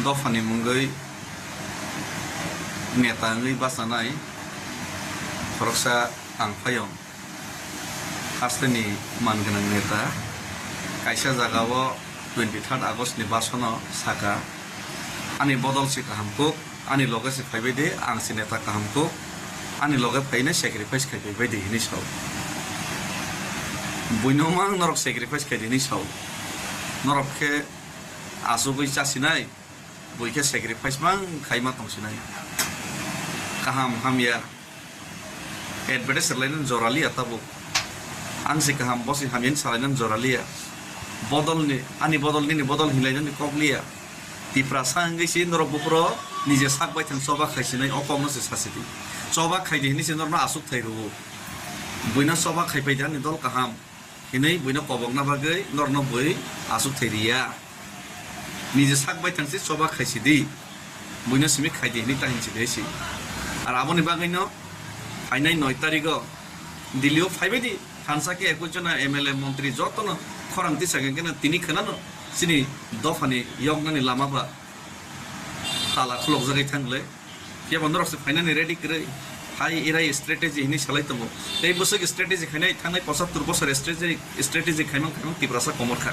dofani mungoi neta ngai basanai koroksa ang payong asteni manganang neta kaisa jagao 23 August ni basono saka ani bodol si kahamko ani loge si faibede ang si neta kahamko ani loge faine sacrifice kai bede hini sau buinomang norok sacrifice kai hini sau norok ke asugoi chasinai buike sacrifice mang kaima tongsinai kaham hamya advertise serlainan jorali atabu ang si kaham bosi hamin salainan joralia bodol ni ni bodol hilainan ni koklia ti prasanggai si norok bupro nije sakbai thang soba khaisinai opong no se sasiti soba khaidi ni sinor na asuk thairu buina soba khaipai dan ni dol kaham hinai buina kobong na bagai norno bui asuk thairia nije sakbai thang si soba khaisidi buina simi khaidi ni tahin si desi ar aboni bagai no ফাইনাই 9 তারিখ দিল্লিও ফাইবেদি হানসাকে 21 জন MLA মন্ত্রী যতন খরাংতি সাগে কেন তিনি খানানো সিনি দফানি ইয়গনানি লামাবা তালা খুলক জায়গায় থাকলে কে বন্ধরসে ফাইনানি ready করে হাই এরাই স্ট্র্যাটেজি হিনি চালাইতমো এই বছর স্ট্র্যাটেজি খাইনাই থানাই 75 বছর স্ট্র্যাটেজি খাইমাং তিব্রাসা কমরখা